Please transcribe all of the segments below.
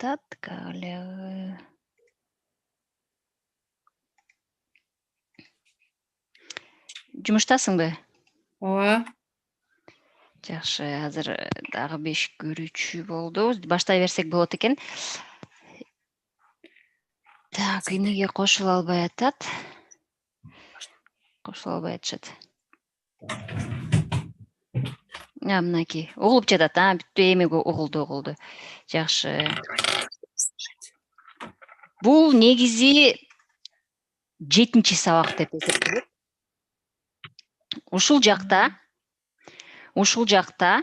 атат. Калягы. Жумуштасыңбы? Ооба. Жакшы, азыр дагы 5 көрүүчү болду. Баштай берсек болот экен. Так, эмнеге кошула албай атат? Кошула албай атышат. Мынакей, угулуп жатат. Бүттү, эми угулду. Жакшы. Бул негизи 7-чи сабак деп эсептелет. Ушул жакта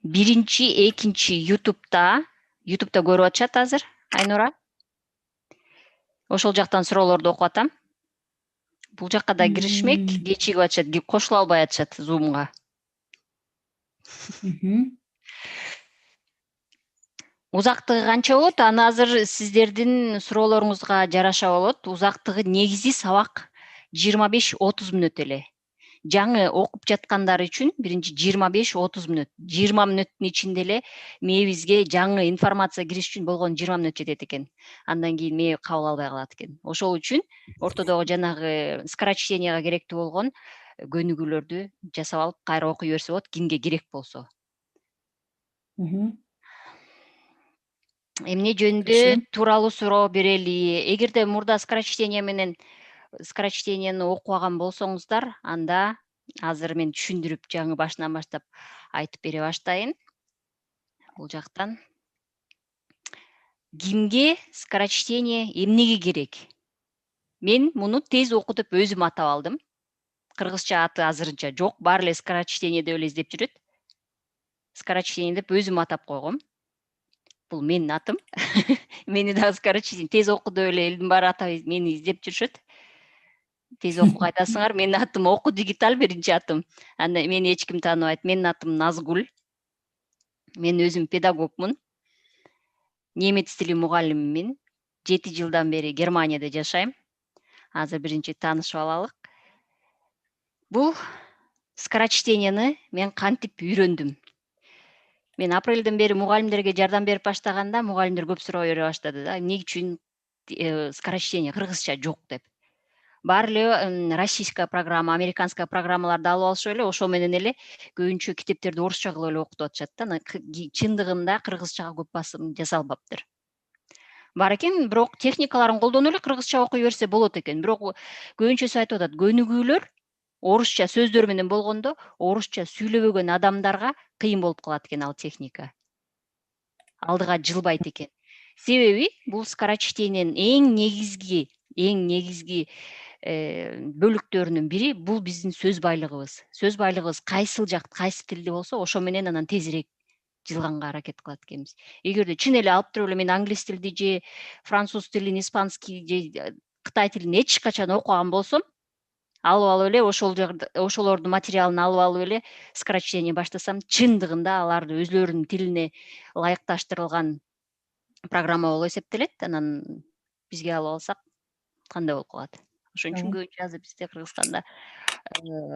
биринчи, экинчи YouTube'да көрүп атышат азыр, Айнура. Ошол жактан суроолорду окуп атам. Бул жакка да киришмек, кечигип атышат, кошула албай атышат Zoom'га. Узактыгы канча болот? Аны азыр сиздердин суроолоруңузга жараша болот. Узактыгы негизи сабак 25-30 мүнөт эле. Жаңы окуп жаткандар үчүн биринчи 25-30 мүнөт. 20 мүнөттүн ичинде эле мээбизге жаңы информация кириш үчүн болгону 20 мүнөт жетет экен. Андан кийин мээ кабыл албай калат экен. Ошол үчүн ортодогу жанагы скорочтенияга керектүү болгон көнүгүүлөрдү жасап алып кайра окуй берсе болот, кимге керек болсо. Эмне жөнүндө тууралуу суроо берели? Эгерде мурда скорочтенияны окубаган болсоңуздар, анда азыр мен түшүндүрүп жаңы башынан баштап айтып бере баштайын. Бул жактан кимге скорочтение эмнеге керек? Мен муну тез оку деп өзүм атап алдым. Кыргызча аты азырынча жок, баары эле скорочтение деп эле издеп жүрөт. Скорочтение деп өзүм атап койгом. Бул менин атым. Мени дагы скорочтение тез оку деп эле элдин баары атап мени издеп жүрүшөт. Тез окуп кайтасыңар. Менин атым Оку Дигиталь, биринчи атым. Анда мени эч ким тааныбайт. Менин атым Назгүл. Мен өзүм педагогмун. Немец тили мугалимимин. 7 жылдан бери Германияда жашайм. Азыр биринчи таанышып алалык. Бул скорочтенияны мен кантип үйрөндүм? Мен апрелден бери мугалимдерге жардам берип баштаганда, мугалимдер көп суроо бере баштады да. Эмне үчүн скорочтение кыргызча жок деп. Баары эле российская программа, американская программаларды алып алышып эле, ошо менен эле көбүнчө китептерди орусча кылып эле окутуп атышат да. Чындыгында кыргызчага көп басым жасалбаптыр. Бар экен, бирок техникаларын колдонуп эле кыргызча окуй берсе болот экен. Бирок көбүнчөсү айтып атат, көнүгүүлөр орусча сөздөр менен болгондо, орусча сүйлөбөгөн адамдарга кыйын болуп калат экен ал техника. Алдыга жылбайт экен. Себеби бул скорочтениянын эң негизги бөлүктөрүнүн бири бул биздин сөз байлыгыбыз. Сөз байлыгыбыз кайсыл кайсы тилде болсо, ошо менен анан тезирээк жылганга аракет кылат экенбиз. Эгерде чын эле алып туруп эле мен англис тилди же француз тилин, испанский же кытай тилин эч качан окуган болсом, алып эле ошолордун материалын алып алып эле скорочтение баштасам, чындыгында аларды өзлөрүнүн тилине ылайыкташтырылган программа болуп эсептелет. Анан бизге алып алсак кандай болуп калат? Ошон үчүн көбүнчө азыр бизде Кыргызстанда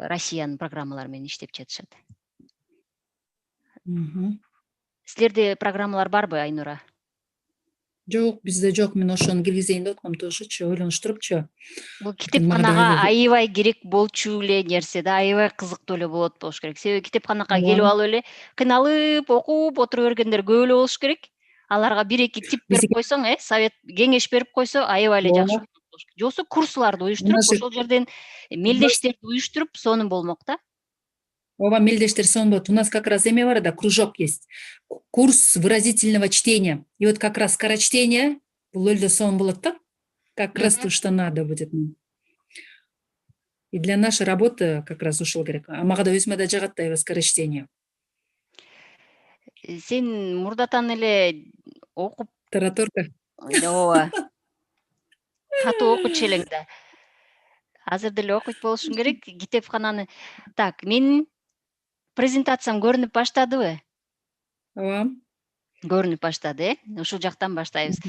Россиянын программалары менен иштеп жатышат. Силерде программалар барбы, Айнура? Жок, бизде жок. Мен ошону киргизейин деп аткам тошучу, ойлонуштурупчу. Бул китепканага аябай керек болчу эле нерсе да, аябай кызыктуу эле болот болуш керек. Себеби китепканага келип алып эле кыйналып окуп отура бергендер көп эле болуш керек. Аларга 1-2 тип берип койсоң, совет, кеңеш берип койсо, аябай эле жакшы болот. Жосо курсларды уюштуруп, ошол жерден мелдештерди уюштуруп, сонун болмок да. Ооба, мелдештер сонун болот. У нас как раз эме бар да, кружок есть. Курс выразительного чтения. И вот как раз скорочтение бул өлдө сонун болот да. Как раз то, что надо будет. И для нашей работы как раз ушул керек. Мага да өзүмө да жагат да скорочтение. Сен мурдатан эле окуп Тараторка. Ооба. Катуу окучу элең да. Азыр деле окуйт болушуң керек. Китепкананы. Так, менин презентациям көрүнүп баштадыбы? Ооба. Көрүнүп баштады, Ушул жактан баштайбыз.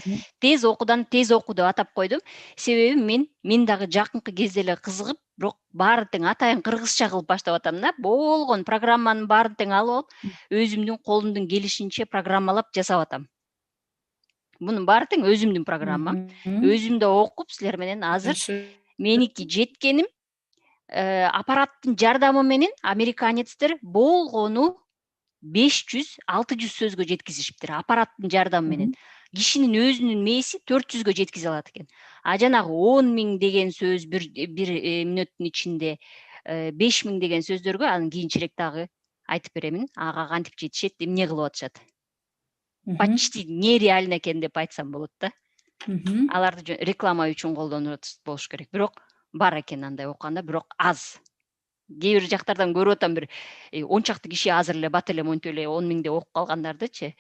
Тез окудан тез оку деп атап койдум. Себеби мен дагы жакынкы кезде эле кызыгып, бирок баары тең атайын кыргызча кылып баштап атам да. Болгон программанын баарын тең алып алып, өзүмдүн колумдун келишинче программалап жасап атам. Мунун баары тең өзүмдүн программам. Өзүмдө окуп силер менен азыр меники жеткеним аппараттын жардамы менен американецтер болгону 500-600 сөзгө жеткизишиптир аппараттын жардамы менен. Кишинин өзүнүн мээси 400гө жеткизе алат экен. А жанагы 10 000 деген сөз бир мүнөттүн ичинде 5 000 деген сөздөргө анан кийинчерээк дагы айтып беремин. Ага кантип жетишет, эмне кылып атышат. Почти нереально экен деп айтсам болот да. Аларды реклама үчүн колдонуп болуш керек. Бирок бар экен андай окуганда, бирок аз. Кээ бир жактардан көрүп атам бир 10 чакты киши азыр эле бат эле монтип эле 10 000 деп окуп калгандардычы.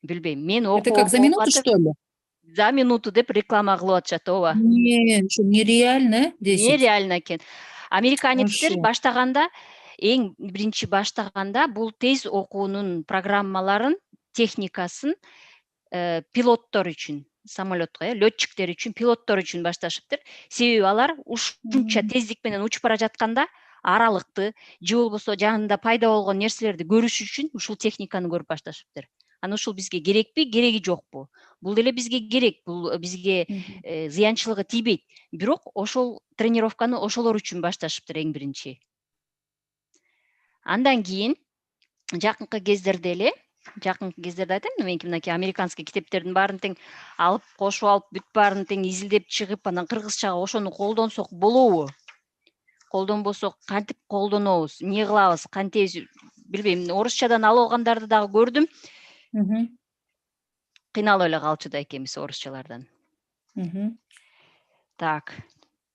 Билбейм. Мен Это как за минуту, что ли? За минуту деп реклама кылып атышат, ооба. Что нереально, 10. Нереально экен. Американецтер баштаганда, эң биринчи баштаганда бул тез окуунун программаларын, техникасын пилоттор үчүн, самолетко, летчиктер үчүн, пилоттор үчүн башташыптыр. Себеби алар ушунча тездик менен учуп бара жатканда аралыкты же болбосо жанында пайда болгон нерселерди көрүш үчүн ушул техниканы көрүп башташыптыр. Анан ушул бизге керекпи, кереги жокпу? Бул деле бизге керек, бул бизге зыянчылыгы тийбейт. Бирок ошол тренировканы ошолор үчүн башташыптыр эң биринчи. Андан кийин жакынкы кездерде айтайын, меники мынакей американский китептердин баарын тең алып, кошуп алып, бүт баарын тең изилдеп чыгып, анан кыргызчага ошону колдонсок болобу? Колдонбосок кантип колдонобуз, эмне кылабыз, кантебиз, билбейм. Орусчадан алып алгандарды дагы көрдүм. Кыйналып эле калчу да экенбиз орусчалардан. Так.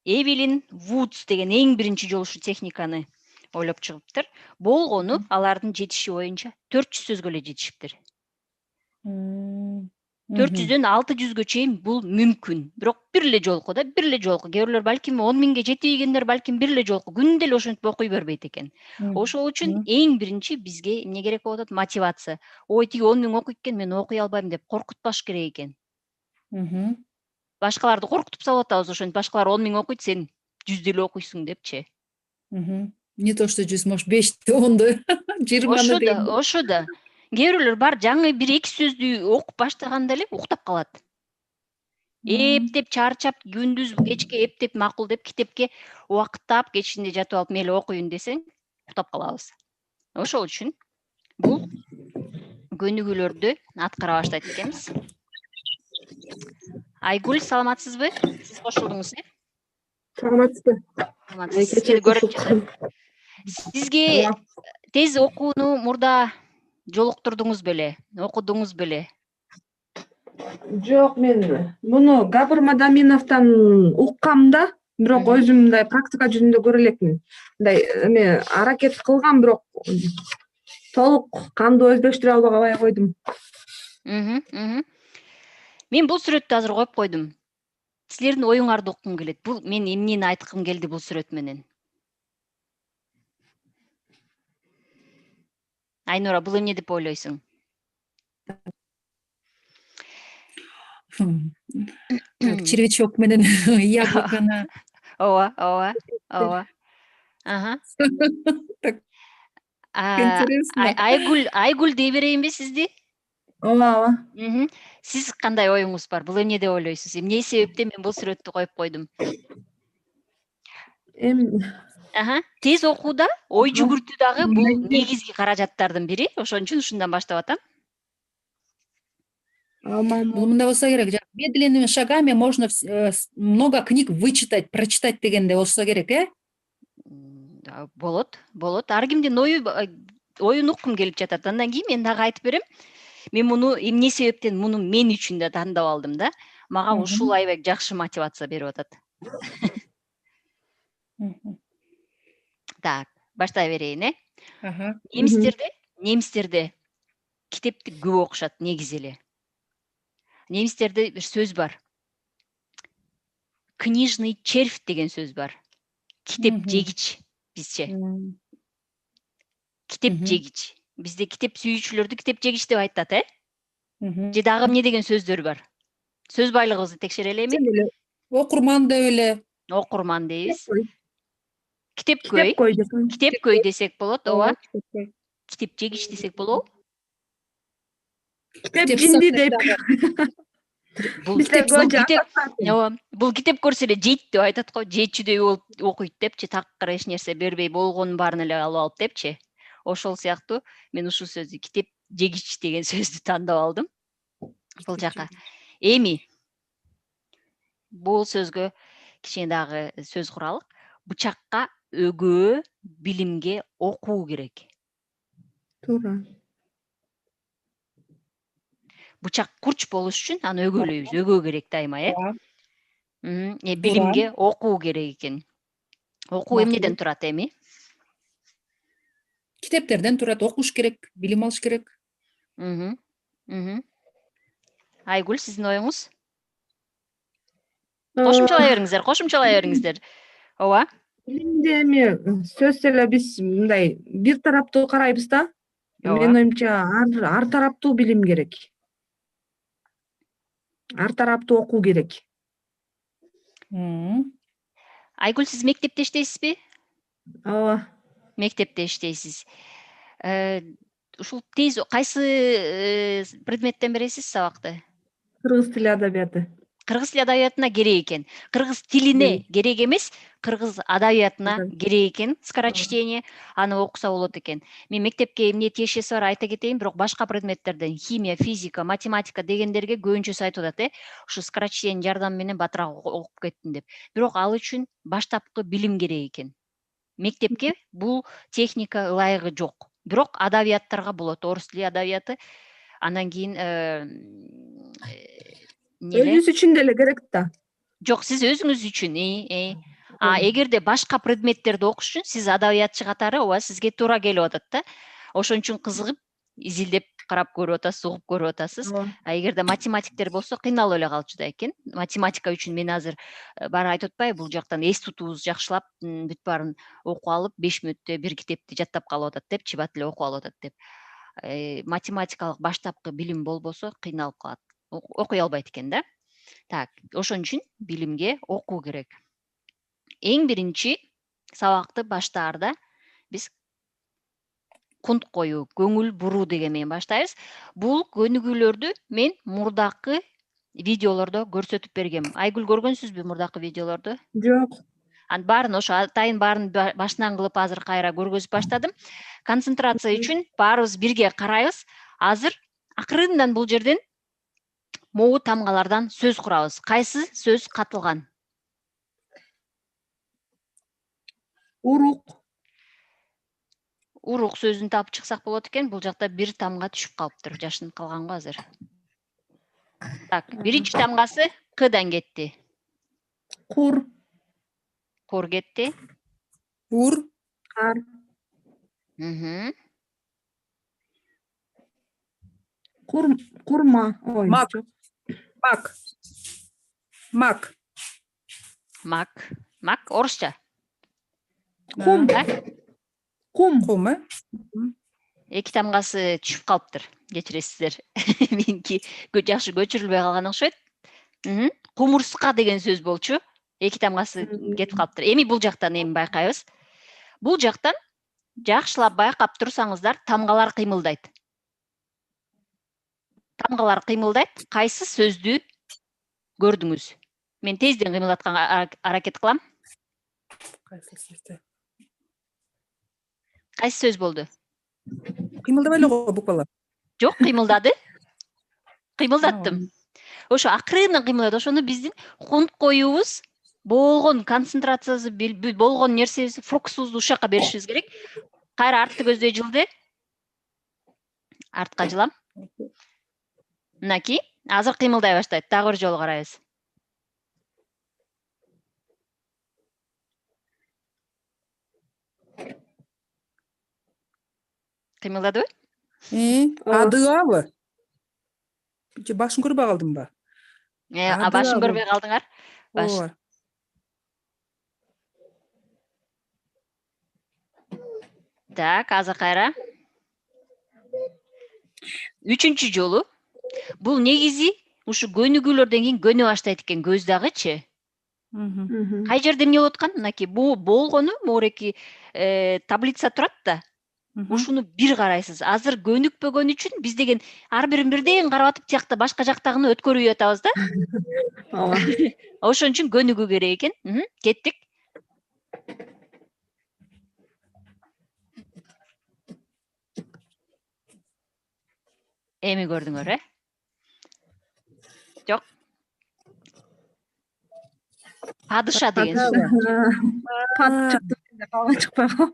Эвелин Вудс деген эң биринчи жолу ушу техниканы ойлоп чыгыптыр. Болгону алардын жетиши боюнча 400 сөзгө эле жетишиптир. 400дөн 600гө чейин бул мүмкүн. Бирок бир эле жолку. Кээ бирлер балким 10 000ге жетпегендер балким бир эле жолку күндө эле ошентип окуй бербейт экен. Ошол үчүн эң биринчи бизге эмне керек болуп атат? Мотивация. Ой, тиги 10 000 окуйт экен, мен окуй албайм деп коркутпаш керек экен. Башкаларды коркутуп салып атабыз ошентип. Башкалар 10 000 окуйт, сен 100 эле окуйсуң депчи. Не то что 100, может 5, 10, 20. Ошо да. Кээ бирлер бар, жаңы 1-2 сөздү окуп баштаганда эле уктап калат. Эптеп чарчап, күндүз кечке эптеп макул деп китепке убакыттап кечинде жатып алып мейли окуйун десең, уктап калабыз. Ошол үчүн бул көнүгүүлөрдү аткара баштайт экенбиз. Айгүл, саламатсызбы? Сиз кошулдуңуз, э? Саламатсызбы? Сизге тез окууну мурда жолуктурдуңуз беле, окудуңуз беле? Жок, мен муну Габыр Мадаминовдон уккам да, бирок өзүм мындай практика жүзүндө көрө элекмин. Мындай эме аракет кылгам, бирок толук кандуу өздөштүрө албай койдум. Мен бул сүрөттү азыр коюп койдум. Силердин оюңарды уккум келет. Бул мен эмнени айткым келди бул сүрөт менен? Айнура, бул эмне деп ойлойсуң? Червячок менен яблоканы. Ооба. Интересно. Айгүл дей берейинби сизди? Ооба. Сиз кандай оюңуз бар? Бул эмне деп ойлойсуз? Эмне себептен мен бул сүрөттү коюп койдум? Тез окууда ой жүгүртүү дагы бул негизги каражаттардын бири. Ошон үчүн ушундан баштап атам. Бул мындай болсо керек. Медленными шагами можно много книг вычитать, прочитать дегенде болсо керек, э? Болот. Ар кимдин оюн уккум келип жатат. Андан кийин мен дагы айтып берем. Мен муну эмне себептен муну мен үчүн да тандап алдым да. Мага ушул аябай жакшы мотивация берип атат. Так, баштай берейин, э? Немистерде китепти көп окушат негизи эле. Немистерде бир сөз бар. Книжный червь деген сөз бар. Китеп жегич бизче. Китеп жегич. Бизде китеп сүйүүчүлөрдү китеп жегич деп айтат, э? Же дагы эмне деген сөздөр бар? Сөз байлыгыбызды текшере элейми? Окурман деп эле. Окурман дейбиз. Китепкөй десек болот, ооба. Китеп жегич десек болобу? Китеп жинди деп. Бул Бизде китеп, бул көчө китеп, атат. ооба, бул китеп көрсө эле жейт деп айтат го, жейтчүдөй болуп окуйт депчи, такыр эч нерсе бербей болгонун баарын эле алып алып депчи. Ошол сыяктуу мен ушул сөздү китеп жегич деген сөздү тандап алдым бул жака. Эми бул сөзгө кичине дагы сөз куралы. Бычакка өгөө, билимге окуу керек. Туура. Бычак курч болуш үчүн аны өгөөлөйбүз, өгөө керек дайыма, Ооба. Билимге окуу керек экен. Окуу Макул. эмнеден турат эми? Китептерден турат, окуш керек, билим алыш керек. Айгүл, сиздин оюңуз? Кошумчалай бериңиздер. Ооба. Билимди эми сөзсүз эле биз мындай бир тараптуу карайбыз да. Менин Ооба. оюмча ар тараптуу билим керек. Ар тараптуу окуу керек. Айгүл, сиз мектепте иштейсизби? Ооба. Мектепте иштейсиз. Ушул тез кайсы предметтен бересиз сабакты? Кыргыз тили адабияты. Кыргыз тили адабиятына керек экен. Кыргыз тилине керек эмес, кыргыз адабиятына керек экен скорочтение. Аны окуса болот экен. Мен мектепке эмне тиешеси бар айта кетейин, бирок башка предметтерден химия, физика, математика дегендерге көбүнчөсү айтып атат, ушу скорочтение жардамы менен батыраак окуп кеттим деп. Бирок ал үчүн баштапкы билим керек экен. Мектепке бул техника ылайыгы жок. Бирок адабияттарга болот, орус тили адабияты. Андан кийин Өзүбүз үчүн деле керек да. Жок, сиз өзүңүз үчүн. Эгерде башка предметтерди окуш үчүн сиз адабиятчы катары, ооба, сизге туура келип атат да. Ошон үчүн кызыгып, изилдеп карап көрүп атасыз, угуп көрүп атасыз. Эгерде математиктер болсо кыйналып эле калчу да экен. Математика үчүн мен азыр баары айтып атпайбы, бул жактан эс тутуубуз жакшылап, бүт баарын окуп алып, 5 мүнөттө бир китепти жаттап калып атат деп, чыбат эле окуп алып атат деп. Математикалык баштапкы билим болбосо кыйналып калат. Окуй албайт экен да. Так, ошон үчүн билимге окуу керек. Эң биринчи сабакты баштаарда биз кунт коюу, көңүл буруу деген менен баштайбыз. Бул көнүгүүлөрдү мен мурдакы видеолордо көрсөтүп бергем. Айгүл, көргөнсүзбү мурдакы видеолорду? Жок. Анын баарын ошо атайын баарын башынан кылып азыр кайра көргөзүп баштадым. Концентрация үчүн баарыбыз бирге карайбыз. Азыр акырындан бул жерден могу тамгалардан сөз курабыз. Кайсы сөз катылган? Урук. Урук сөзүн таап чыксак болот экен. Бул жакта бир тамга түшүп калыптыр. Жашынып калган го азыр. Так, биринчи тамгасы К'дан кетти. Кур. Кур кетти. Ур. Кар. Курма. Ой, Мак. жок. Мак. Орусча. Кум. Кум. Эки тамгасы түшүп калыптыр. Кечиресиздер. Меники жакшы көчүрүлбөй калган окшойт. Кумурска деген сөз болчу. Эки тамгасы кетип калыптыр. Эми бул жактан эми байкайбыз. Бул жактан жакшылап байкап турсаңыздар, тамгалар кыймылдайт. Тамгалар кыймылдайт. Кайсы сөздү көрдүңүз? Мен тезден кыймылдатканга аракет кылам. Кайсы сөз болду? Кыймылдабай эле го буквалар. Жок, кыймылдады. Кыймылдаттым. Ошо акырындан кыймылдады. Ошону биздин кунт коюубуз, болгон концентрациясы, болгон нерсебизди, фокусубузду ушул жака беришибиз керек. Кайра артты көздөй жылды. Артка жылам. Мынакей, азыр кыймылдай баштайт. Дагы бир жолу карайбыз. Кыймылдадыбы? Адыабы? Башын көрбөй калдымбы? Башын көрбөй калдыңар? Ооба. Так, азыр кайра. Үчүнчү жолу. Бул негизи ушу көнүгүүлөрдөн кийин көнө баштайт экен көз дагычы. Кай жерде эмне болуп аткан? Мынакей бул болгону, могуреки таблица турат да. ушуну бир карайсыз. Азыр көнүкпөгөн үчүн биз деген ар бирин бирден карап атып, тиякта башка жактагыны өткөрүп атабыз да. ооба. Ошон үчүн көнүгүү керек экен. Кеттик. Эми көрдүңөр, Жок. Падыша деген сөз. Пат чыкты, калган чыкпайбы?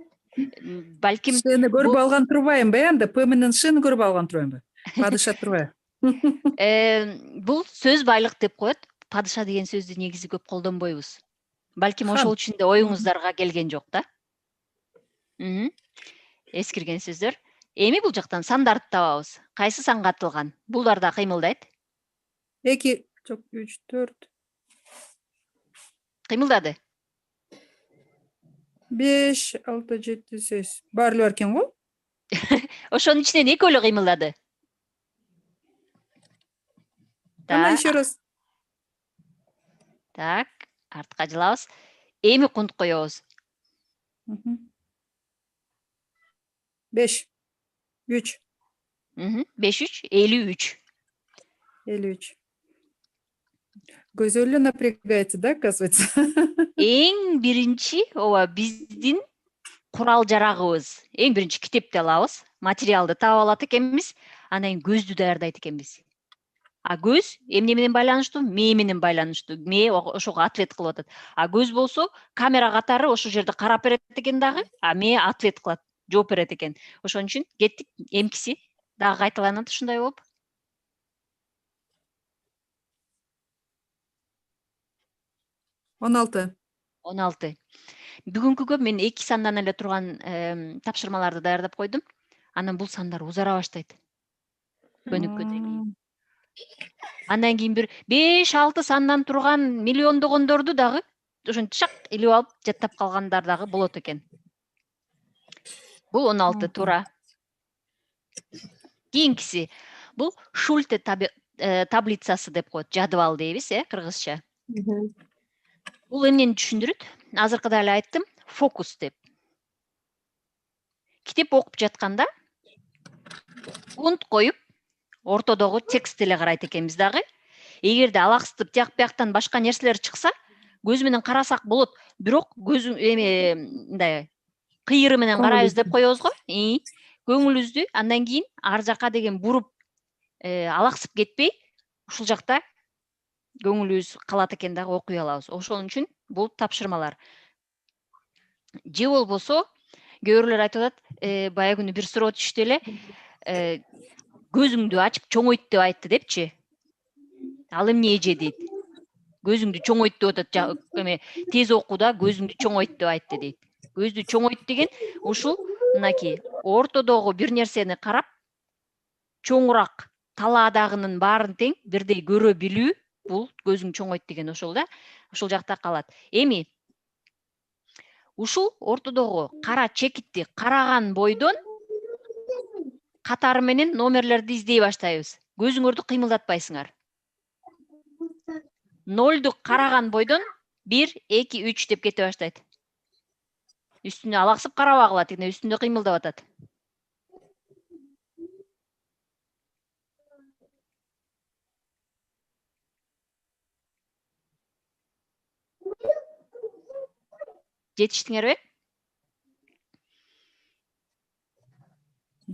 Балким Шыны көрүп алган турбайм ба эми? П менен шыны көрүп алган турбайм ба? Падыша турбайбы? бул сөз байлык деп коет. Падыша деген сөздү негизи көп колдонбойбуз. Балким Хан. ошол үчүн да оюңуздарга келген жок да. Эскирген сөздөр. Эми бул жактан сандарды табабыз. Кайсы санга атылган? Булдар да кыймылдайт. 2, жок, 3, 4, Кыймылдады. 5, 6, 7, 8. Баары бар экен го? Ошонун ичинен экөөлө кыймылдады. Ана еще раз. Так, артка жылабыз. Эми кунт коебуз. 5, 3, 5-3, 53. 53. Көзөлү напрягается, да, оказывается? Эң биринчи ооба биздин курал жарагыбыз. Эң биринчи китепти алабыз, материалды таап алат экенбиз, анан кийин көздү даярдайт экенбиз. А көз эмне менен байланыштуу? Мээ менен байланыштуу. Мээ ошого ответ кылып атат. А көз болсо камера катары ошол жерде карап берет экен дагы, а мээ ответ кылат, жооп берет экен. Ошон үчүн кеттик, эмкиси дагы кайталанат ушундай болуп. 16. 16. Бүгүнкүгө мен 2 сандан эле турган тапшырмаларды даярдап койдум. Анан бул сандар узара баштайт. Көнүккөндөн кийин. Андан кийин бир 5-6 сандан турган миллиондогондорду дагы ошентип шак илип алып жаттап калгандар дагы болот экен. Бул 16 туура. Кийинкиси бул Шульте таблицасы деп коет, жадыбал дейбиз, кыргызча. Бул эмнени түшүндүрөт? Азыркыда эле айттым, фокус деп. Китеп окуп жатканда пункт коюп, ортодогу текст эле карайт экенбиз дагы. Эгерде алаксытып тияк бияктан башка нерселер чыкса, көз менен карасак болот, бирок көз мындай кыйыры менен карайбыз деп коебуз го. Көңүлүбүздү андан кийин ар жака деген буруп, алаксып кетпей, ушул жакта көңүлүбүз калат экен дагы окуй алабыз. Ошон үчүн бул тапшырмалар. Же болбосо, кээ бирлер айтып атат, бая күнү бир суроо түштү эле, көзүңдү ачып чоңойт деп айтты депчи. Ал эмне эже дейт. Көзүңдү чоңойт деп атат, тез окууда көзүңдү чоңойт деп айтты дейт. Көздү чоңойт деген ушул мынакей ортодогу бир нерсени карап, чоңураак талаадагынын баарын тең бирдей көрө билүү, бул көзүң чоңойт деген ошол да. Ошол жакта калат. Эми ушул ортодогу кара чекитти караган бойдон катары менен номерлерди издей баштайбыз. Көзүңөрдү кыймылдатпайсыңар. 0ду караган бойдон 1, 2, 3 деп кете баштайт. Үстүнө алаксып карабагыла, тигине үстүндө кыймылдап атат. Жетиштиңерби?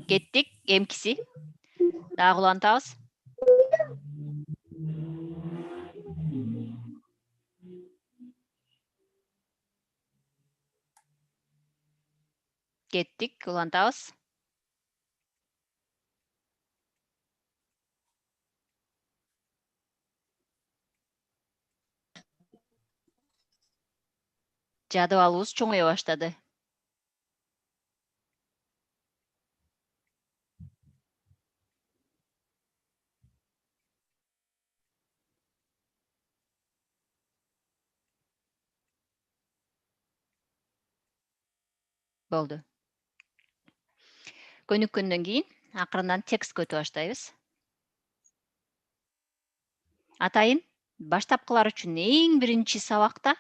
Кеттик, эмкиси. Дагы улантабыз. Кеттик, улантабыз. Жадыбалыбыз чоңое баштады. Болду. Көнүккөндөн кийин акырындан текстке өтө баштайбыз. Атайын, баштапкылар үчүн эң биринчи сабакта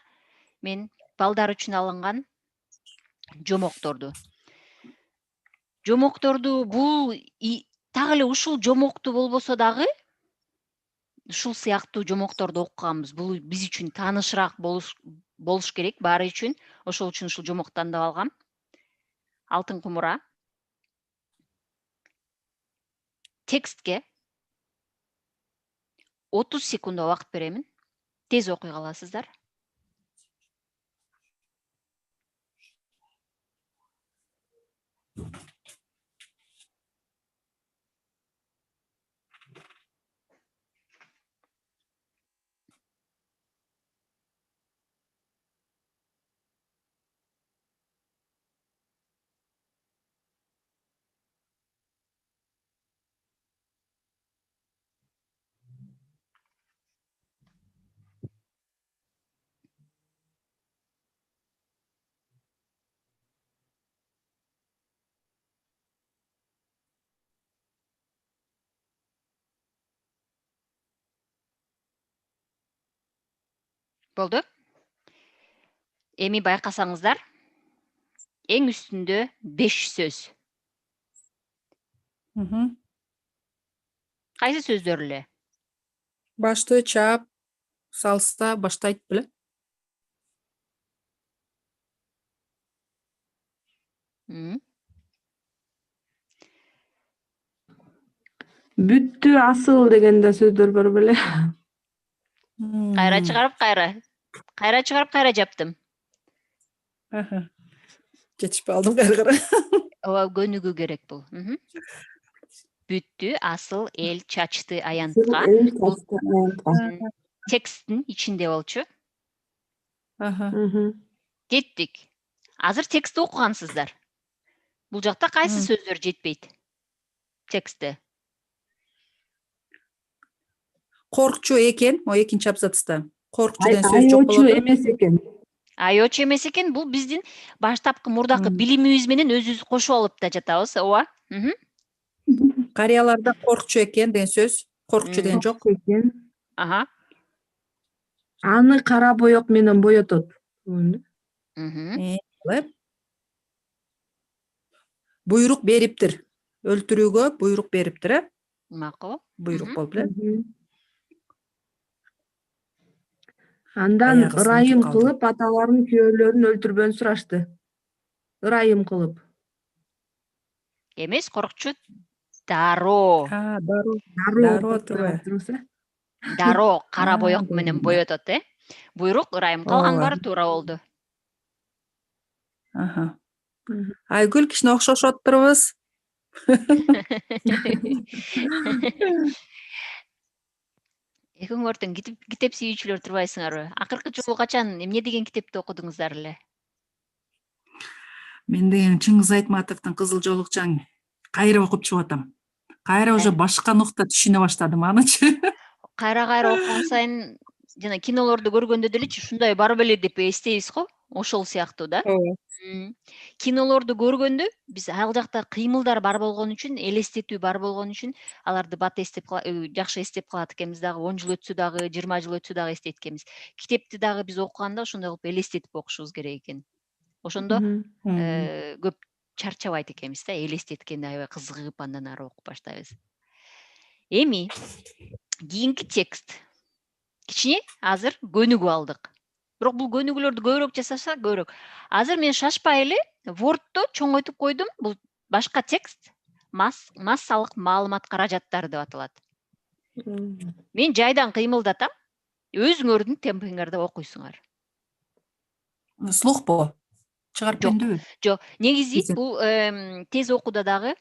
мен балдар үчүн алынган жомокторду жомокторду бул так эле ушул жомоктуу болбосо дагы ушул сыяктуу жомокторду окуганбыз. Бул биз үчүн таанышыраак болуш керек баары үчүн. Ошол үчүн ушул жомокту тандап алгам. Алтын кумура. Текстке 30 секунд убакыт беремин. Тез окуй каласыздар. Болду. Эми байкасаңыздар, эң үстүндө 5 сөз. Кайсы сөздөр эле? Башты чап, салса баштайт беле? Бүттү асыл дегенде сөздөр бар беле? Кайра чыгарып, кайра жаптым. Кетишпей алдым кайра. Ооба, көнүгүү керек бул. Бүттү, асыл, эл, чачты, аянтка. Бул тексттин ичинде болчу. Кеттик. Азыр текстти окугансыздар. Бул жакта кайсы сөздөр жетпейт? Текстте. Коркчу экен, о экинчи абзацта. Коркчу деген сөз жок Айочу болот. эмес экен. Айочу эмес экен, бул биздин баштапкы мурдакы билимибиз менен өзүбүз кошуп алып да жатабыз, ооба. Карыяларда коркчу экен деген сөз. Коркчу деген жок. Аха. Аны кара боек менен боетот. Буйрук бериптир. Өлтүрүүгө буйрук бериптир, э? Макул. Буйрук болуп эле. Андан Аягы сынып ырайым калды. кылып аталарын күйөөлөрүн өлтүрбөөнү сурашты. Ырайым кылып. Эмес, коркчу дароо. Дароо турбайбы? Дароо кара боек менен боетот, э? Буйрук ырайым калган баары туура болду. Айгүл кичине окшошуп атпырбыз. Экөөңөр тең китеп сүйүүчүлөр турбайсыңарбы? Акыркы жолу качан эмне деген китепти окудуңуздар эле? Мен деген Чыңгыз Айтматовдун Кызыл Жолукчан кайра окуп чыгып атам. Кайра уже башка нукта түшүнө баштадым анычы. Кайра окуган сайын жана кинолорду көргөндө делечи ушундай бар беле деп эстейбиз го. Ошол сыяктуу да. Кинолорду көргөндө биз ал жакта кыймылдар бар болгон үчүн, элестетүү бар болгон үчүн аларды бат жакшы эстеп калат экенбиз дагы, 10 жыл өтсө дагы, 20 жыл өтсө дагы эстейт экенбиз. Китепти дагы биз окуганда ошондой кылып элестетип окушубуз керек экен. Ошондо көп чарчабайт экенбиз да, элестеткенде аябай кызыгып андан ары окуп баштайбыз. Эми кийинки текст. Кичине азыр көнүгүп алдык. Бирок бул көнүгүүлөрдү көбүрөөк жасаса көбүрөөк. Азыр мен шашпай эле Word'то чоңойтуп койдум. Бул башка текст, массалык маалымат каражаттары деп аталат. Мен жайдан кыймылдатам. Өзүңөрдүн темпиңерде окуйсуңар. Слухпу? Чыгарып бердиби? Жок, негизи бул тез окууда дагы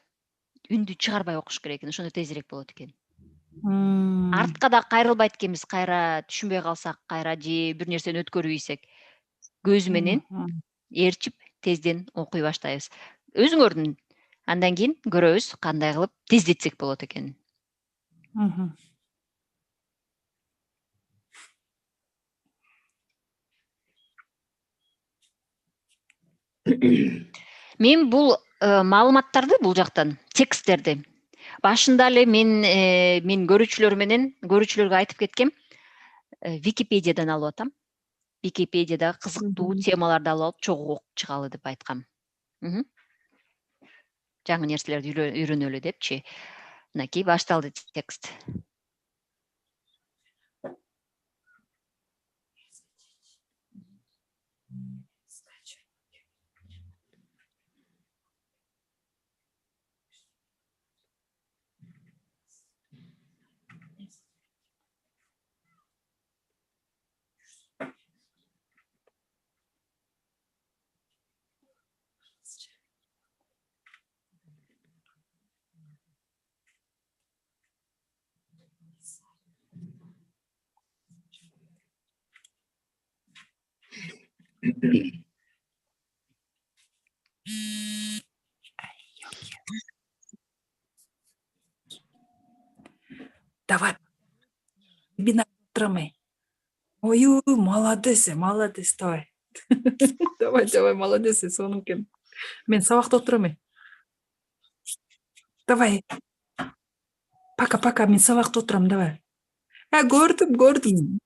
үндү чыгарбай окуш керек экен, ошондо тезирээк болот экен. Артка да кайрылбайт экенбиз, кайра түшүнбөй калсак, кайра же бир нерсени өткөрүп ийсек. Көз менен ээрчип тезден окуй баштайбыз. Өзүңөрдүн андан кийин көрөбүз кандай кылып тездетсек болот экенин. Мен бул маалыматтарды бул жактан, тексттерди башында эле мен көрүүчүлөргө айтып кеткем, Википедиядан алып атам. Википедияда кызыктуу темаларды алып чогуу окуп чыгалы деп айткам. жаңы нерселерди үйрөнөлү депчи. Мынакей башталды текст. Давай. Бина отырамай. Ой, молодец, молодец, давай. Давай, молодец, соның кен. Мен сабақта отырамай. Давай. Пока, мен сабақта отырам, давай. Көрдім.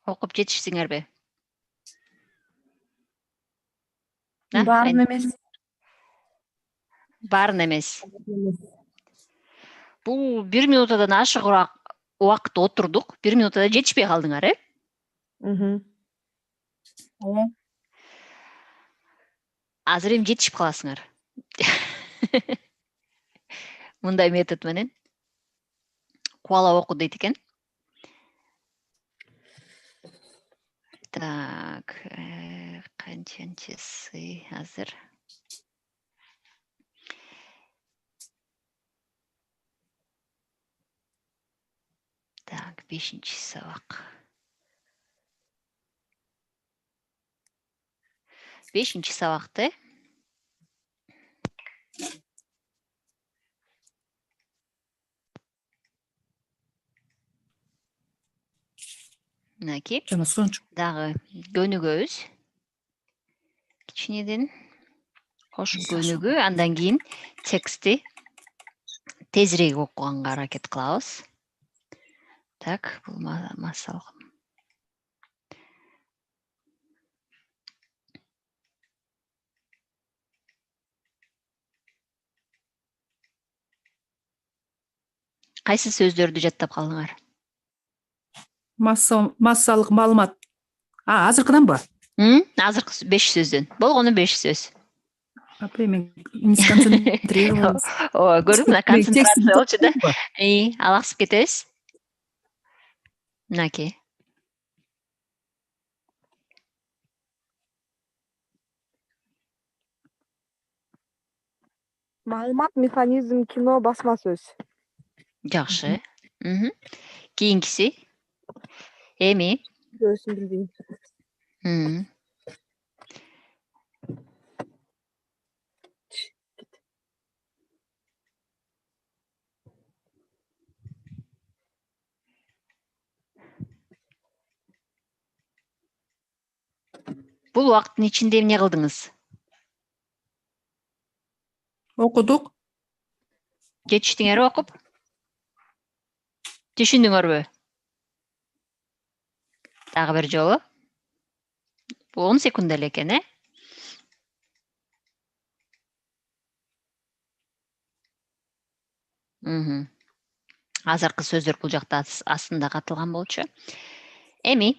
Окуп жетиштиңерби? Баарын эмес. Баарын эмес. Бул 1 минутадан ашыгыраак убакыт отурдук. 1 минутада жетишпей калдыңар, Азыр эми жетишип каласыңар. Мындай метод менен кубалап оку дейт экен. Так, канчанчысы азыр? Так, 5-чи сабак. 5-чи сабакты мынакей Жана сончу. дагы көнүгөбүз. Кичинеден кошуп көнүгүү, андан кийин текстти тезирээк окуганга аракет кылабыз. Так, бул масал. Кайсы сөздөрдү жаттап калдыңар? Массалык маалымат. Азыркыданбы? Азыркы 5 сөздөн. Болгону 5 сөз. Мен сконцентрировалась. Көрдүңбү, мына концентрация болчу да. Алаксып кетебиз. Мынакей. Маалымат, механизм, кино, басма сөз. Жакшы. Кийинкиси. Эми. Өзүм билбейм. Бул убакыттын ичинде эмне кылдыңыз? Окудук. Жетиштиңерби окуп? Түшүндүңөрбү? Дагы бир жолу. Бул 10 секунд эле экен, э? Азыркы сөздөр бул жакта астында катылган болчу. Эми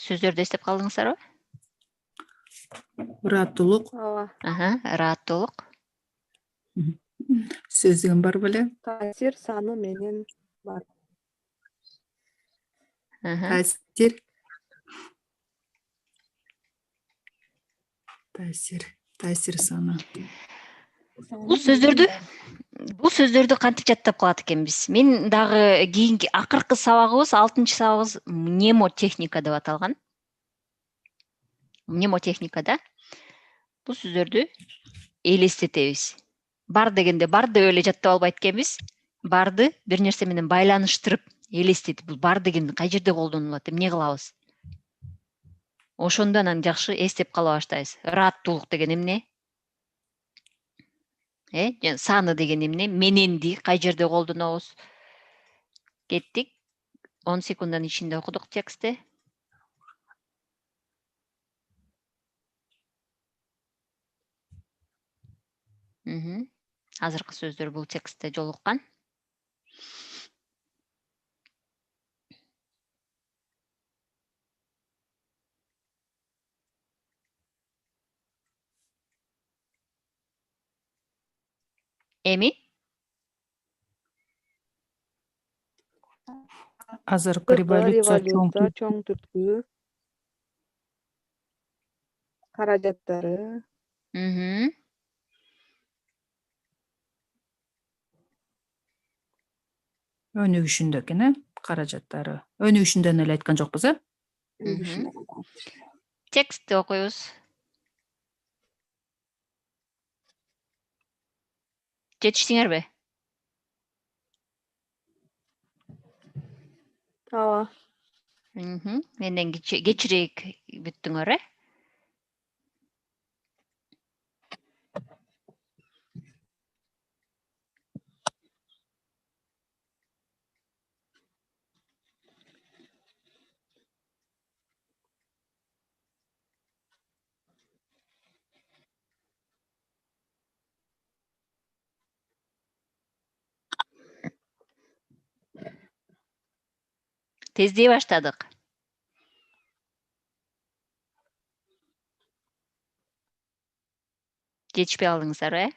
сөздөрдү эстеп калдыңыздарбы? Ыраттуулук. Ооба. Ыраттуулук. Сөз деген бар беле? Таасир саны менен бар. Таасир. Таасир саны. Бул сөздөрдү кантип жаттап калат экенбиз? Мен дагы кийинки акыркы сабагыбыз, 6-сабагыбыз мнемотехника деп аталган. Мнемотехникада бул сөздөрдү элестетебиз. Бар дегенде бар деп эле жаттап албайт экенбиз. Барды бир нерсе менен байланыштырып элестетип, бул бар деген кай жерде колдонулат, эмне кылабыз? Ошондо анан жакшы эстеп кала баштайбыз. Ыраттуулук деген эмне? Саны деген эмне? Мененди кай жерде колдонобуз? Кеттик. 10 секунддун ичинде окудук текстти. Азыркы сөздөр бул текстте жолуккан. Эми Азыркы революция чоң түрткү. Каражаттары. Өнүгүшүндө экен, каражаттары. Өнүгүшүндөн эле айткан жокпуз, текстти окуйбуз. Жетиштиңерби? Ооба. Менден кечирээк бүттүңөр, Тездей баштадык. Жетишпей калдыңыздарбы,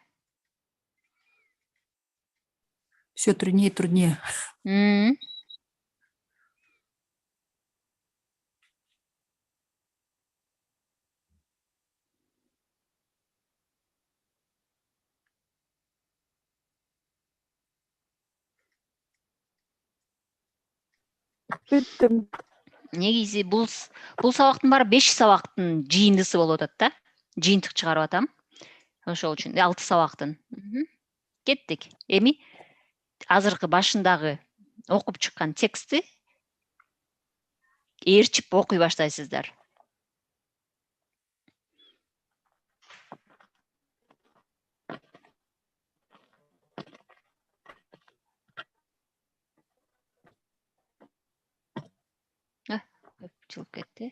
Все труднее и труднее. Бүттүм. Негизи бул сабактын баары 5 сабактын жыйындысы болуп атат да. Жыйынтык чыгарып атам. Ошол үчүн 6 сабактын. Кеттик. Эми азыркы башындагы окуп чыккан текстти ээрчип окуй баштайсыздар. Чылып кетти.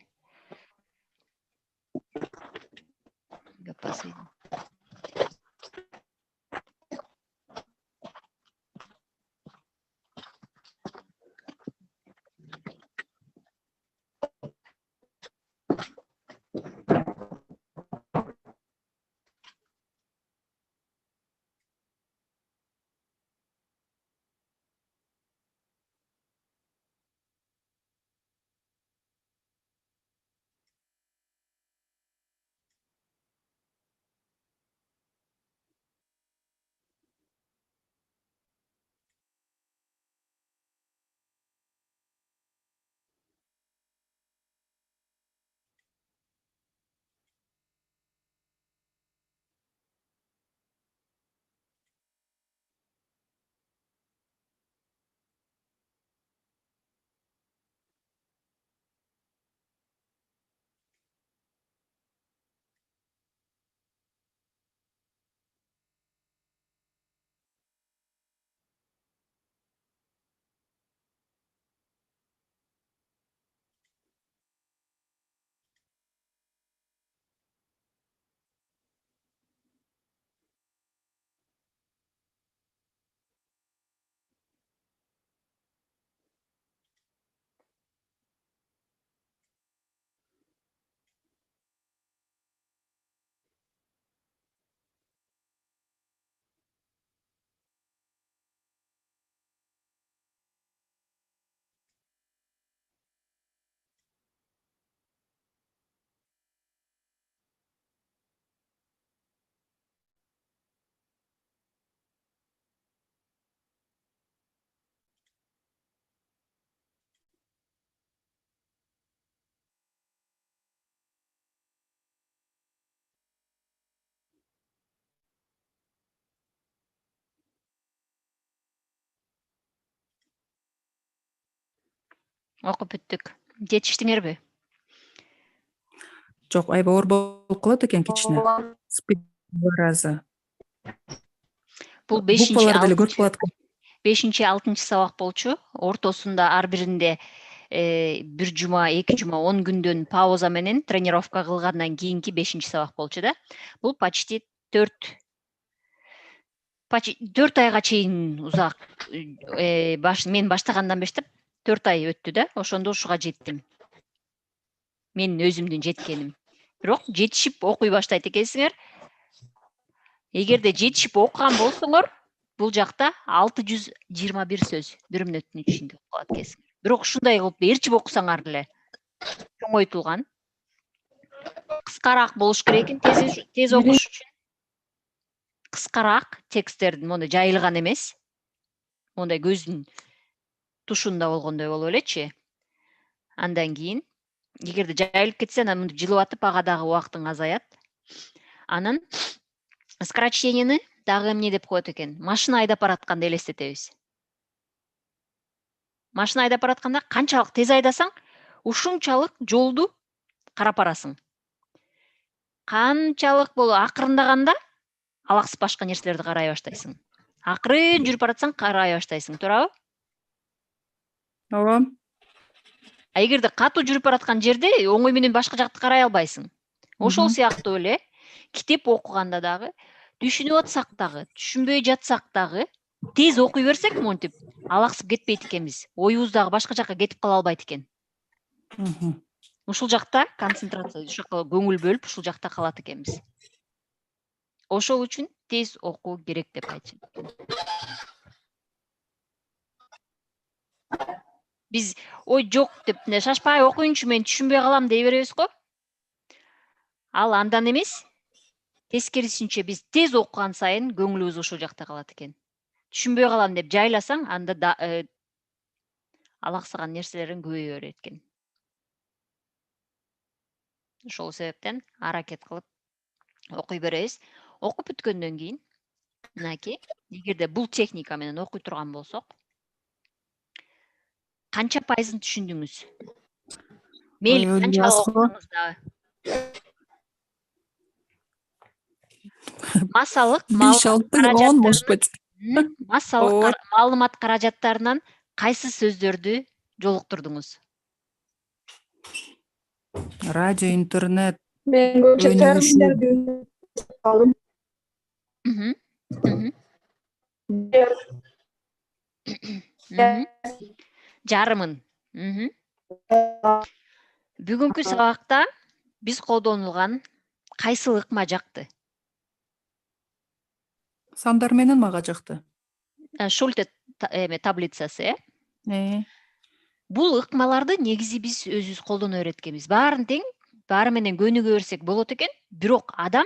Окуп бүттүк. Жетиштиңерби? Жок, аябай оор болуп калат экен кичине. Спид разы. Бул 5-чи, Букваларды деле көрүп калат. 5-чи, 6-чы сабак болчу. Ортосунда ар биринде 1 жума, 2 жума, 10 күндөн пауза менен тренировка кылгандан кийинки 5-чи сабак болчу да. Бул почти 4 айга чейин узак. Мен баштагандан бештеп 4 ай өттү да. Ошондо ушуга жеттим. Менин өзүмдүн жеткеним. Бирок жетишип окуй баштайт экенсиңер. Эгерде жетишип окуган болсоңор, бул жакта 621 сөз 1 мүнөттүн ичинде окуп алат экенсиңер. Бирок ушундай кылып ээрчип окусаңар деле чоңойтулган. Кыскараак болуш керек экен тез окуш үчүн. Кыскараак тексттердин мондай жайылган эмес. Мондай көздүн тушунда болгондой болуп элечи. Андан кийин эгерде жайылып кетсе, анан мынтип жылып атып ага дагы убактың азаят. Анан скорочтениени дагы эмне деп коет экен? Машина айдап баратканды элестетебиз. Машина айдап баратканда канчалык тез айдасаң, ушунчалык жолду карап барасың. Канчалык болуп акырындаганда алаксып башка нерселерди карай баштайсың. Акырын жүрүп баратсаң, карай баштайсың, туурабы? Ооба. А эгерде катуу жүрүп бараткан жерде оңой менен башка жакты карай албайсың. Ошол сыяктуу эле китеп окуганда дагы түшүнүп атсак дагы, түшүнбөй жатсак дагы тез окуй берсек монтип алаксып кетпейт экенбиз. Оюбуз дагы башка жакка кетип кала албайт экен. Ушул жакта концентрация, ушул жакка көңүл бөлүп, ушул жакта калат экенбиз. Ошол үчүн тез окуу керек деп айтчу. Биз ой жок деп шашпай окуйнчу, мен түшүнбөй калам дей беребиз го. Ал андан эмес. Тескерисинче биз тез окуган сайын көңүлүбүз ошол жакта калат экен. Түшүнбөй калам деп жайласаң, анда алаксаган нерселериң көбөйө берет экен. Ошол себептен аракет кылып окуй беребиз. Окуп бүткөндөн кийин, мынакей, эгерде бул техника менен окуй турган болсок, канча пайызын түшүндүңүз? Мейли канчалык окусаңыз дагы. Массалык маалымат каражаттарынан кайсы сөздөрдү жолуктурдуңуз? Радио, интернет. Мен көбүнчө терминдерди алдым. Жарымын. Бүгүнкү сабакта биз колдонулган кайсы ыкма жакты? Сандар менен мага жакты. Шульте таблицасы, э? Бул ыкмаларды негизи биз өзүбүз колдоно берет экенбиз. Баарын тең, баары менен көнүгө берсек болот экен. Бирок адам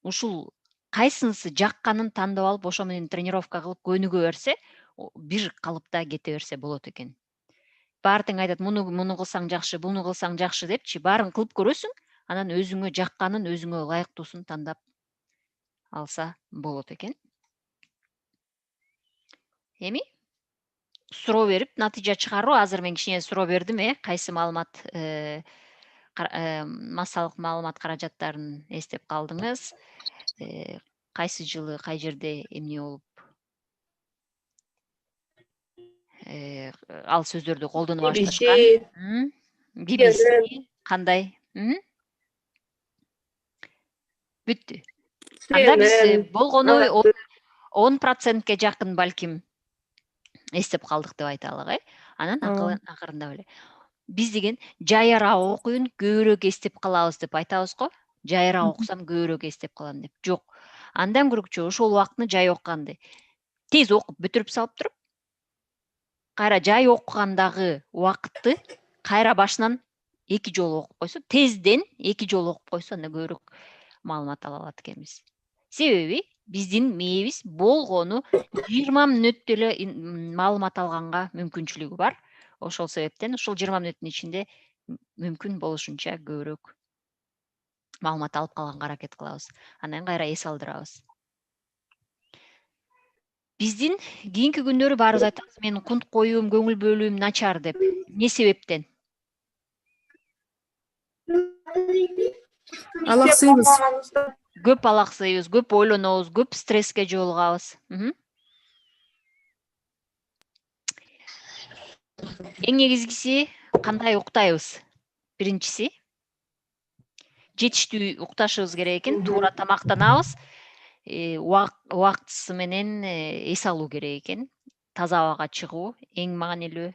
ушул кайсынысы жакканын тандап алып, ошо менен тренировка кылып көнүгө берсе, бир калыпта кете берсе болот экен. Баары тең айтат, муну кылсаң жакшы, буну кылсаң жакшы депчи, баарын кылып көрөсүң, анан өзүңө жакканын, өзүңө ылайыктуусун тандап алса болот экен. Эми суроо берип, натыйжа чыгаруу, азыр мен кичине суроо бердим, кайсы маалымат, массалык маалымат каражаттарын эстеп калдыңыз? Кайсы жылы, кай жерде эмне болуп ал сөздөрдү колдоно башташкан? BBC, кандай? Бүттү. Анда биз болгону 10%ке жакын балким эстеп калдык деп айталык, Анан акырындап эле. Биз деген жайыраак окуйн, көбүрөөк эстеп калабыз деп айтабыз го. Жайыраак окусам көбүрөөк эстеп калам деп. Жок. Андан көркчө ошол убактны жай окуганды тез окуп бүтүрүп салып туруп, кайра жай окугандагы убакытты кайра башынан 2 жолу окуп койсо, тезден 2 жолу окуп койсо, анда көбүрөөк маалымат ала алат экенбиз. Себеби биздин мээбиз болгону 20 мүнөттө эле маалымат алганга мүмкүнчүлүгү бар. Ошол себептен ушул 20 мүнөттүн ичинде мүмкүн болушунча көбүрөөк маалымат алып калганга аракет кылабыз. Андан кайра эс алдырабыз. Биздин кийинки күндөрү баарыбыз айтабыз, менин кунт коюум, көңүл бөлүүм начар деп. Эмне себептен? Алаксыйбыз. Көп алаксыйбыз, көп ойлонобуз, көп стресске жолугабыз. Эң негизгиси кандай уктайбыз? Биринчиси, жетиштүү укташыбыз керек экен, туура тамактанабыз, убактысы менен эс алуу керек экен. Таза абага чыгуу эң маанилүү.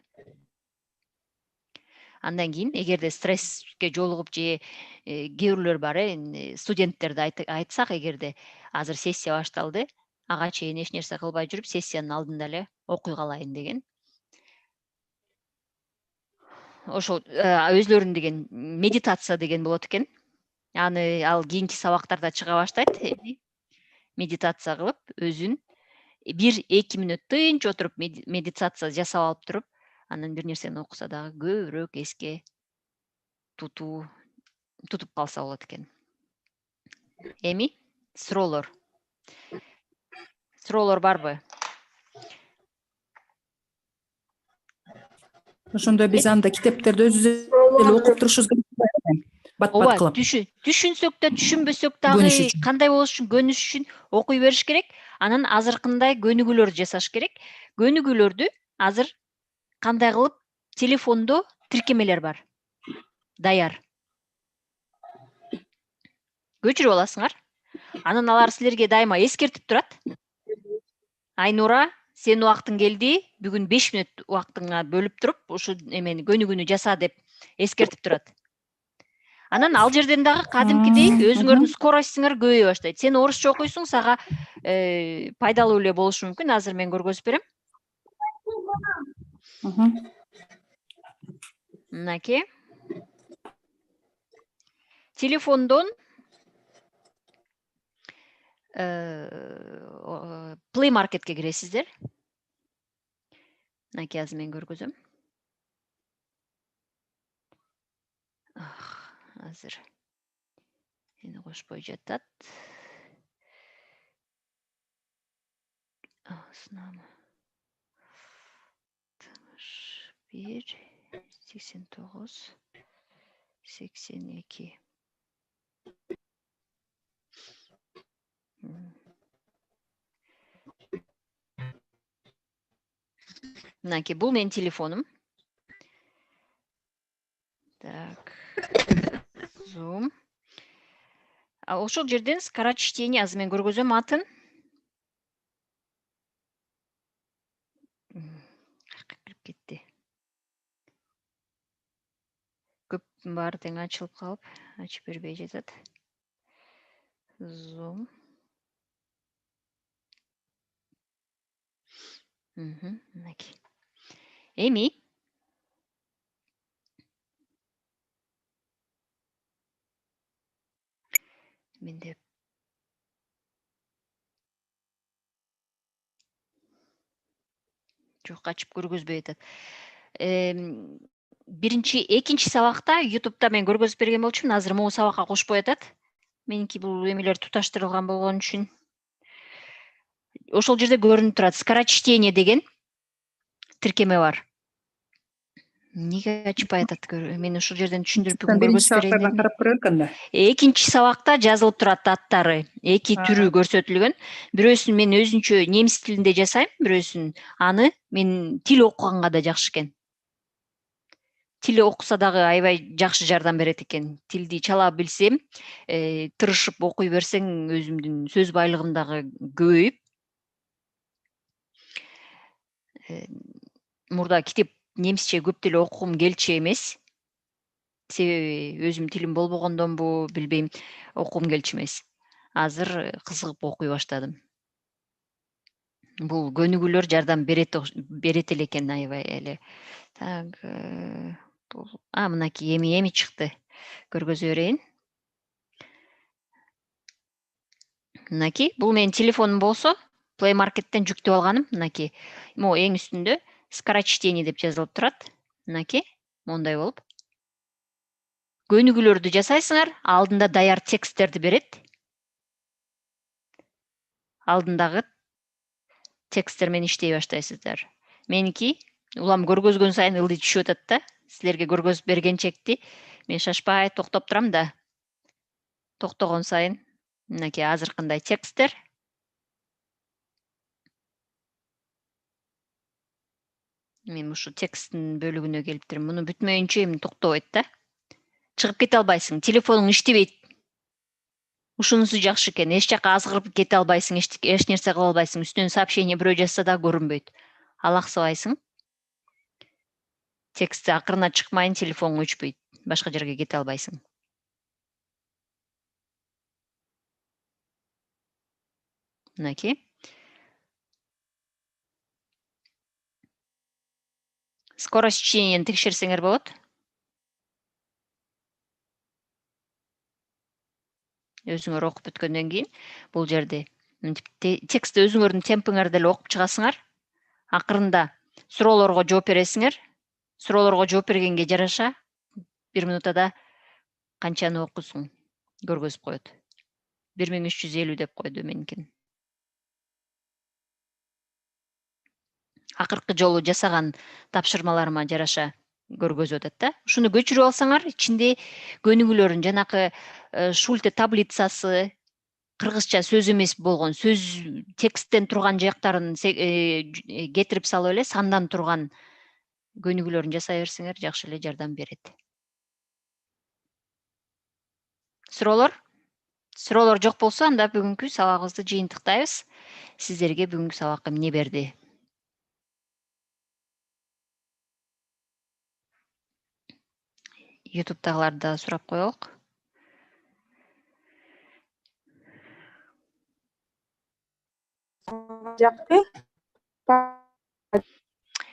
Андан кийин эгерде стресске жолугуп же кээ бирлөр бар, студенттерди айтсак, эгерде азыр сессия башталды, ага чейин эч нерсе кылбай жүрүп, сессиянын алдында эле окуй калайын деген. Ошол өзлөрүн деген медитация деген болот экен. Аны ал кийинки сабактарда чыга баштайт. Медитация кылып, өзүн 1-2 мүнөт тынч отуруп медитация жасап алып туруп, анан бир нерсени окуса дагы көбүрөөк эске тутуп калса болот экен. Эми суроолор барбы? Ошондо биз анда китептерди өзүбүз эле окуп турушубуз керек. Бат-бат кылып. Түшүнсөк да, түшүнбөсөк дагы, Көнүш үчүн. кандай болуш үчүн, көнүш үчүн окуй бериш керек. Анан азыркындай көнүгүүлөрдү жасаш керек. Көнүгүүлөрдү азыр кандай кылып телефондо тиркемелер бар. Даяр. Көчүрүп аласыңар. Анан алар силерге дайыма эскертип турат. Айнура, сенин убактың келди, бүгүн 5 мүнөт убактыңа бөлүп туруп, ушу эмени көнүгүүнү жаса деп эскертип турат. Анан ал жерден дагы кадимкидей өзүңөрдүн скоростуңар көбөйө баштайт. Сен орусча окуйсуң, сага пайдалуу эле болушу мүмкүн. Азыр мен көргөзүп берем. Мынакей. Телефондон Play Marketке киресиздер. Мынакей азыр мен көргөзөм. Азыр мени кошпой жатат. Сынамы. 1 89 82. Мынакей, бул менин телефонум. Так. Zoom. Ошол жерден скорочтение азыр мен көргөзөм атын. Кирип кетти. Көп бар тең ачылып калып, ачып бербей жатат. Zoom. Мынакей. Эми менде жок, ачып көргөзбөй атат. Экинчи сабакта YouTube'да мен көргөзүп берген болчумун, азыр могу сабакка кошпой атат. Меники бул эмелер туташтырылган болгон үчүн. Ошол жерде көрүнүп турат, скорочтение деген тиркеме бар. Неге ачпай атат? Мен ушул жерден түшүндүрүп бүгүн көргөзүп берейин дедим. Карап көрөлүк анда. Экинчи сабакта жазылып турат аттары. Эки түрү көрсөтүлгөн. Бирөөсүн мен өзүнчө немис тилинде жасайм, бирөөсүн аны мен тил окуганга да жакшы экен. Тил окуса дагы аябай жакшы жардам берет экен. Тилди чала билсем, тырышып окуй берсең, өзүмдүн сөз байлыгым дагы көбөйүп, мурда китеп немисче көп деле окугум келчү эмес. Себеби өзүм тилим болбогондонбу, билбейм, окугум келчү эмес. Азыр кызыгып окуй баштадым. Бул көнүгүүлөр жардам берет эле экен аябай эле. Так, мынакей эми чыкты. Көргөзө берейин. Мынакей, бул менин телефонум болсо, Play Market'тен жүктөп алганым. Мынакей, могу эң үстүндө скорочтение деп жазылып турат. Мынакей, мондай болуп. Көнүгүүлөрдү жасайсыңар, алдында даяр тексттерди берет. Алдындагы тексттер менен иштей баштайсыздар. Меники улам көргөзгөн сайын ылдый түшүп атат да. Силерге көргөзүп бергенчекти мен шашпай токтоп турам да. Токтогон сайын мынакей азыркындай тексттер. Мен ушу тексттин бөлүгүнө келиптирмин. Муну бүтмөйүнчө эми токтобойт да. Чыгып кете албайсың. Телефонуң иштебейт. Ушунусу жакшы экен. Эч жака азгырып кете албайсың, эч нерсе кыла албайсың. Үстүнөн сообщение бирөө жазса да көрүнбөйт. Алаксыбайсың. Текстти акырына чыкмайын, телефонуң өчпөйт. Башка жерге кете албайсың. Мынакей. Скорость чтениени текшерсеңер болот. Өзүңөр окуп бүткөндөн кийин бул жерде текстти өзүңөрдүн темпиңерде эле окуп чыгасыңар. Акырында суроолорго жооп бересиңер. Суроолорго жооп бергенге жараша 1 минутада канчаны окусуң көргөзүп коет. 1350 деп койду меникин. Акыркы жолу жасаган тапшырмаларыма жараша көргөзүп атат да. Ушуну көчүрүп алсаңар, ичинде көнүгүүлөрүн жанакы Шульте таблицасы, кыргызча сөз эмес болгон сөз тексттен турган жактарын кетирип салып эле сандан турган көнүгүүлөрүн жасай берсеңер жакшы эле жардам берет. Суроолор жок болсо, анда бүгүнкү сабагыбызды жыйынтыктайбыз. Сиздерге бүгүнкү сабак эмне берди? YouTube'дагыларды да сурап коелук. Жакты.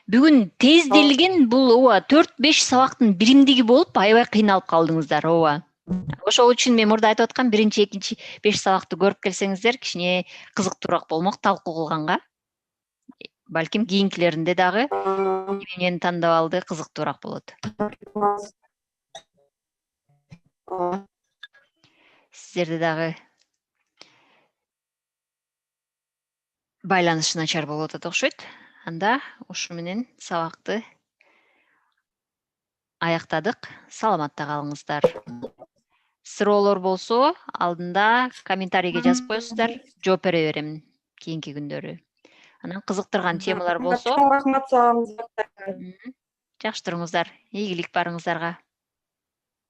Бүгүн тезделген бул ооба 4-5 сабактын биримдиги болуп аябай кыйналып калдыңыздар, ооба. Ошол үчүн мен мурда айтып аткам, 1-чи, 2-чи 5 сабакты көрүп келсеңиздер, кичине кызыктуураак болмок талкуу кылганга. Балким кийинкилеринде дагы менен тандап алды кызыктуураак болот. Сиздерде дагы байланыш начар болуп атат окшойт. Анда ушу менен сабакты аяктадык. Саламатта калыңыздар. Суроолор болсо, алдында комментарийге жазып коесуздар, жооп бере берем кийинки күндөрү. Анан кызыктырган темалар болсо, Рахмат сагыңыздар. жакшы туруңуздар. Ийгилик барыңыздарга.